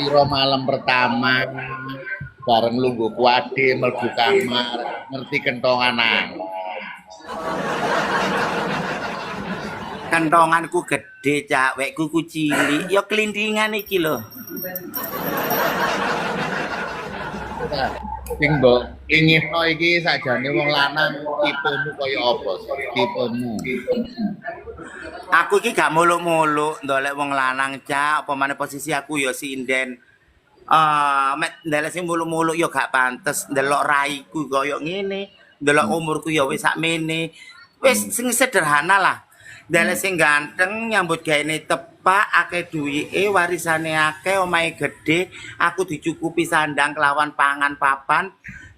piro malam pertama bareng lungguh kuade mlebu kamar ngerti kentongan nang. Kentonganku gede, Cak. Wekku ku cilik. Ya kelindingan iki lho. Sing mbok ingino iki sakjane wong lanang tipemu kaya apa sih? Tipemu. Aku iki gak muluk-muluk ndolek wong lanang, Cak. Apa maneh posisi aku ya sinden. Mek ndelok sing muluk-muluk ya gak pantes. Ndelok raiku kaya ngene, ndelok umurku ya wis sakmene. Wis sing sederhana lah. Ndelok sing ganteng nyambut gaene tepak, akeh duwike, warisane akeh, omahe gedhe, aku dicukupi sandang kelawan pangan papan.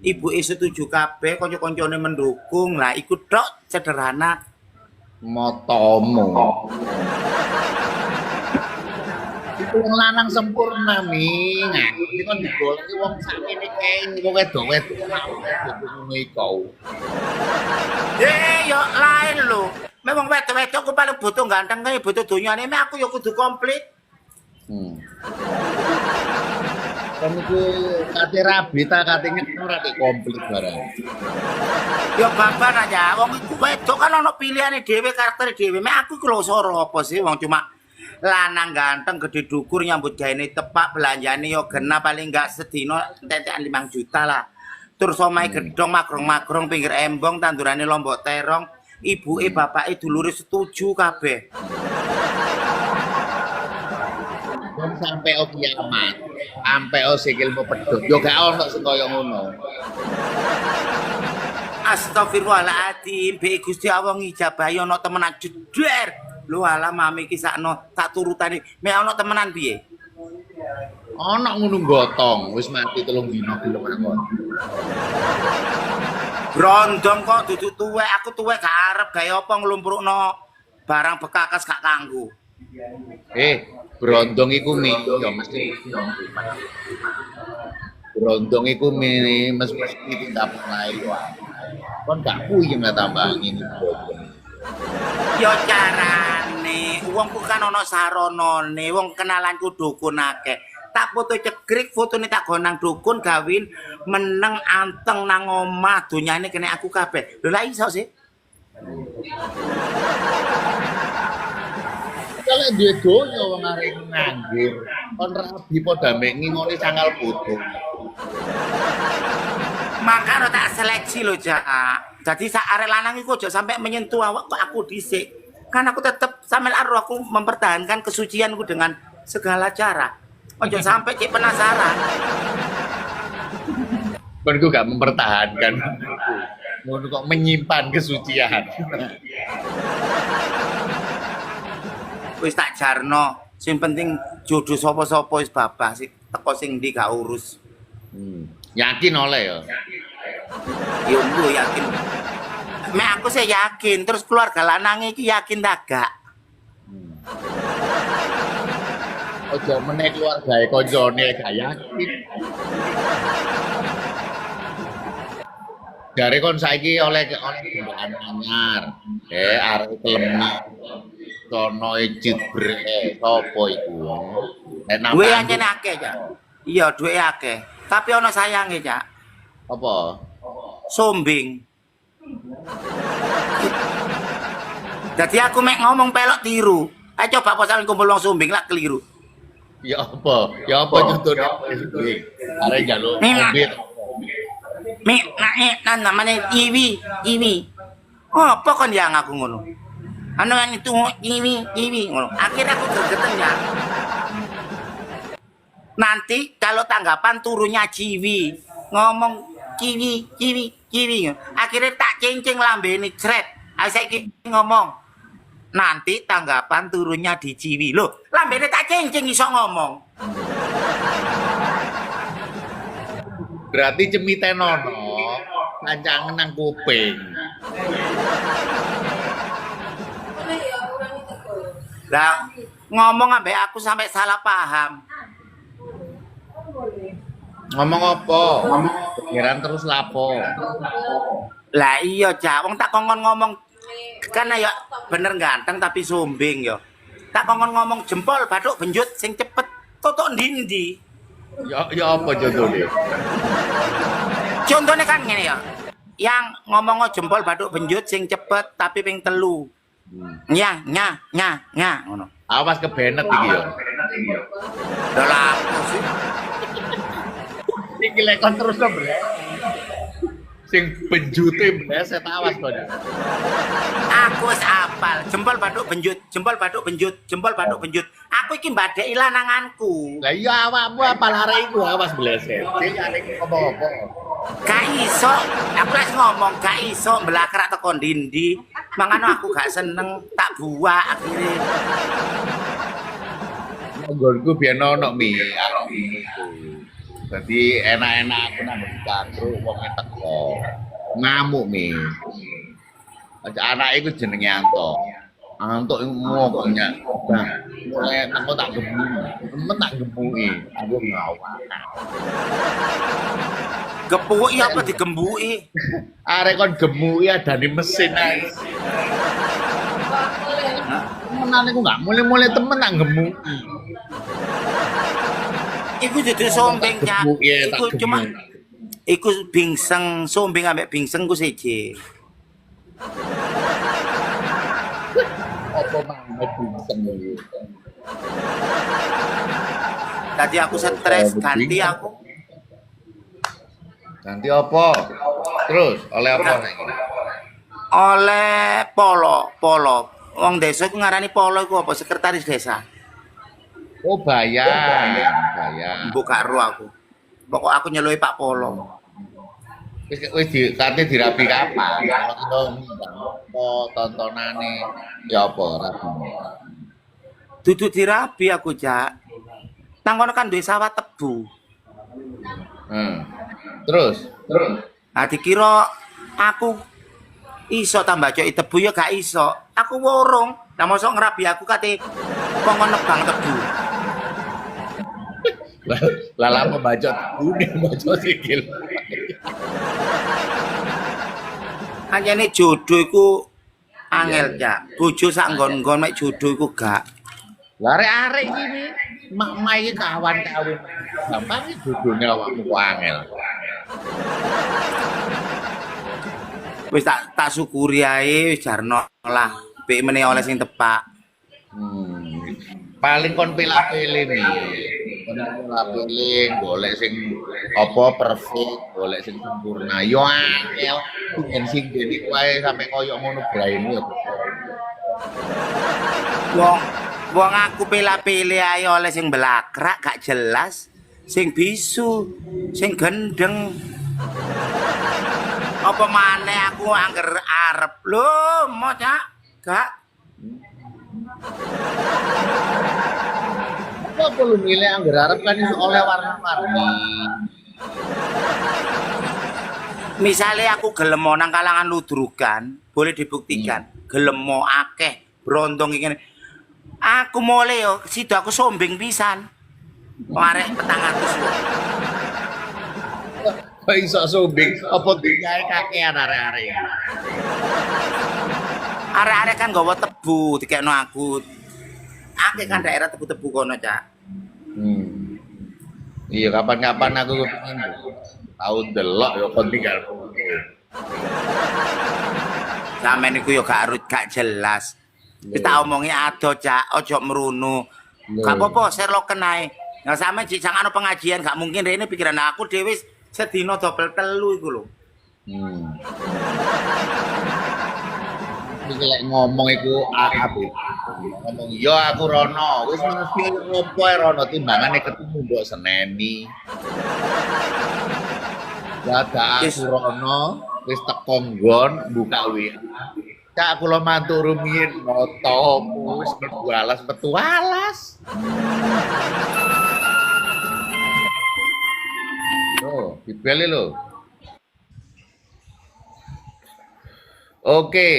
Ibuke setuju kabeh, kanca-kancane mendukung. Lah iku tok sederhana. Motomu. Itu wong lanang sempurna mi. Nah, iki kon digoleki wong sakmene kae wong wedok-wedok ngono iku. Yo lain lho. Mek wong wedok-wedok ku paling butuh ganteng kae butuh donyane, mek aku yo kudu komplit. Kan iki kate rabi ta kate nyekur ora komplit barang. Yo babar aja, wong iku wedok kan ana pilihane dhewe, karakter dhewe. Mek aku ku lho soro apa sih wong cuma lanang ganteng gede dukur nyambut gaene tepak belanjane yo genah paling enggak sedina entekan 5 juta lah. Terus omahe gedhong magrong-magrong pinggir embong tandurane lombok terong, ibuke bapake dulure setuju kabeh. Wong sampai o kiamat, sampai o sikilmu pedhot. Yo gak ono sing kaya ngono. Astagfirullahaladzim, be Gusti Allah ngijabah yo ana temenan jeder. Lho alah mami iki sakno tak turutane. Mek ana temenan piye? Ana ngono gotong, wis mati 3 dina gelem akon. Brondong kok duduk tuwek, aku tuwek gak arep gawe apa nglumprukno barang bekakas gak kanggo. Brondong iku mi ya mesti. Brondong iku mi mesti tindak lae wae. Kon gak puyeng lah tambah ngene. Yo carane, wong ku kan ana saranane, wong kenalanku dukun akeh. Tak foto cegrik, fotone tak gonang dukun gawin meneng anteng nang omah, donyane kene aku kabeh. Lho lah iso sih. Kalau duwe donya wong arek nganggur, kon rabi padha mek ngingoni sangal putu. Makanya tak seleksi loh, Jak. Jadi sak arek lanang iku aja sampai menyentuh awak kok aku dhisik. Kan aku tetep sambil arwah aku mempertahankan kesucianku dengan segala cara. Ojo sampai cek penasaran. Kon ku gak mempertahankan. Ngono kok menyimpan kesucian. Wis tak jarno, sing penting jodoh sapa-sapa wis babah sih. Teko sing ndi gak urus. Yakin oleh ya. Yo nggo yakin. Mek aku sih yakin, terus keluarga lanang iki yakin ta gak? Ojo meneh keluargae kancane gak yakin. Jare kon saiki oleh kendaraan anyar. Arek kelemi. Sono jibrek sapa iku? Duwe ancen akeh, Cak. Iya, duwe akeh. Tapi ana sayange, Cak. Apa? Sombing. Jadi aku mek ngomong pelok tiru. Ayo coba posal kumpul wong sombing lah keliru. Ya apa? Ya apa contohnya? Arek njaluk mobil. Nak namanya Iwi. Oh, apa kon yang aku ngono? Anu yang itu Iwi ngono. Akhirnya aku gegeten ya. Nanti kalau tanggapan turunnya Ciwi, ngomong Ciwi. Akhirnya tak cincing lambene cret. Saiki ngomong. Nanti tanggapan turunnya di Ciwi. Loh, lambene tak cincing iso ngomong. Berarti cemiten ono, kancangen nang kuping. Lah, ngomong ambek aku sampai salah paham. Ngomong apa? Pikiran terus lapo. Lah iya, Cak. Wong tak kongkon ngomong kan ya bener ganteng tapi sombing ya. Tak kongkon ngomong jempol bathuk benjut sing cepet. Totok ndi-ndi. Ya apa contohnya? Contohnya kan ngene ya. Yang ngomong jempol bathuk benjut sing cepet tapi ping telu. Nya ngono. Awas kebenet iki ya. Lah lah aku sih. Iki lek kon terus to, Bre. Sing benjute bleset awas kon. Aku wis apal. Jempol bathuk benjut, jempol bathuk benjut, jempol bathuk benjut. Aku iki mbadheki lananganku. Lah iya awakmu apal arek iku awas bleset. Sing arek apa-apa. Gak iso, aku lagi ngomong gak iso belakrak teko ndindi. Mangane aku gak seneng tak buak akhirnya. Nggonku biyen ono mi. Dadi enak-enak aku nang kangro wong teko. Ngamuk mi. Anak iku jenenge Anto. Anto iku ngomongnya. Bang, mulai aku tak gemu. Temen tak gemuki. Aku ngawak. Gepuki apa digembuki? Arek kon gemuki adane mesin ae. Temenan iku gak mulai-mulai temen tak gemuki. Iku dudu sombeng, Cak. Gemuki tak Iku cuma gemuki. iku bingseng, sombeng ambek bingseng ku siji. Apa maneh bingseng iki. Tadi aku stres, ganti aku. Ganti apa? Terus oleh apa saiki? Oleh polo. Wong desa ku ngarani polo iku apa? Sekretaris desa. Oh bayar. Mbok gak ro aku. Pokok aku nyeluhi Pak Polo. Wis kate dirapi kapan? Kalau apa tontonane ya apa rapi. Duduk dirabi aku, Cak. Nang kono kan duwe sawah tebu. Terus Nah dikira aku iso tambah coki tebu ya gak iso. Aku worong. Lah mosok ngerabi aku kate kongkon nebang tebu. lah lama bacot bune bacot sikil. Anyane jodoh iku angel, Cak. Bojo sak nggon-nggon mek jodoh iku gak. Lah arek iki mak-mak iki kawan kawin. Gampang iki dudune awakmu kok angel. Wis tak syukuri ae wis jarno lah. Pek meneh oleh sing tepak. Paling kon pilih-pilih nih. Kon pilih golek sing apa perfect, golek sing sempurna. Yo angel. Yen sing dene wae sampe koyo ngono braine yo. Wong aku pilih-pilih ae oleh sing belakrak gak jelas, sing bisu, sing gendeng. Apa maneh aku angger arep. Lho, mo Cak. Gak. Kok perlu milih anggar arep kan iso oleh warna-warni. Misalnya aku gelem nang kalangan ludrukan, boleh dibuktikan. Gelem akeh brondong iki. Aku mulai yo, situ aku sombeng pisan. Arek 400 wong. Kok iso sombeng apa dinyae kakean arek-arek. Arek-arek kan nggawa tebu dikekno aku. Akeh kan daerah tebu-tebu kono, Cak. Iya kapan-kapan aku kepengin tau delok yo kon tinggal. Sampeyan iku yo gak jelas. Wis tak omongi ado, Cak, ojo merunu. Gak apa-apa, Sherlock ae. Nah sampe jek sang pengajian gak mungkin rene pikiran aku dhewe sedina dobel telu iku lho. Iki lek ngomong iku apik. Ngomong yo aku rono, wis mesti opo ae rono timbangane ketemu mbok seneni. Dadak aku rono, wis teko nggon buka WA. Cak kula matur rumiyin moto wis metu alas. Loh, dipilih lho. Oke,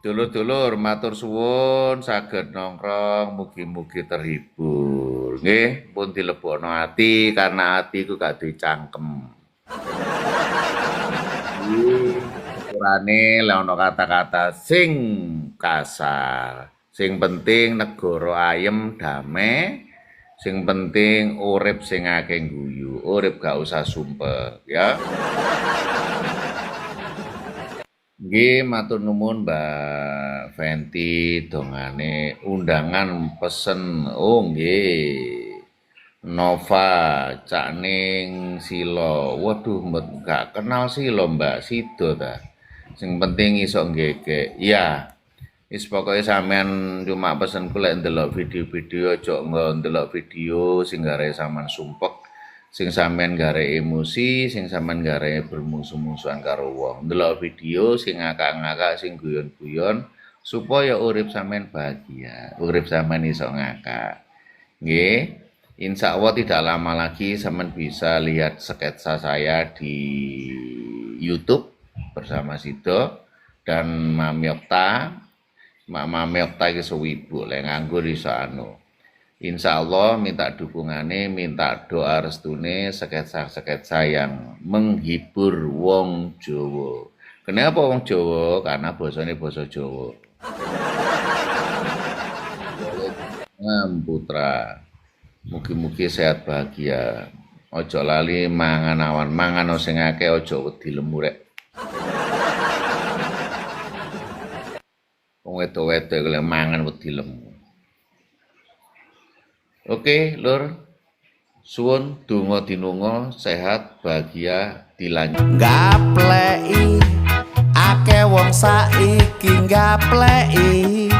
dulur-dulur matur suwun saged nongkrong mugi-mugi terhibur. Nggih, pun dilebokno ati karena ati ku gak duwe cangkem. Ukurane lek ana kata-kata sing kasar. Sing penting negara ayem damai, Sing penting urip sing akeh guyu, urip gak usah sumpek ya. Nggih, matur nuwun Mbak Fenty dongane undangan pesen. Oh nggih. Nova Cak Ning Silo. Waduh, gak kenal Silo Mbak Sido ta. Sing penting iso nggeke. Iya. Wis pokoke sampean cuma pesenku lek ndelok video-video aja ndelok video sing gare sampean sumpek. Sing sampean gare emosi, sing sampean gare bermusuh-musuhan karo wong. Ndelok video sing ngakak-ngakak, sing guyon-guyon supaya urip sampean bahagia, urip sampean iso ngakak. Nggih. Insya Allah tidak lama lagi sampean bisa lihat sketsa saya di YouTube bersama Sido dan Mami Okta. Mami Okta iki sewibu lek nganggur iso anu. Insya Allah minta dukungannya, minta doa restune sketsa-sketsa yang menghibur wong Jawa. Kenapa wong Jawa? Karena bosone basa Jawa. Putra, mugi-mugi sehat bahagia. Ojo lali mangan awan, mangan sing akeh ojo wedi lemu rek. Wong wedok-wedok lek mangan wedi lemu. Oke, Lur. Suwun donga dinunga sehat bahagia dilanjut. Gapleki akeh wong saiki gapleki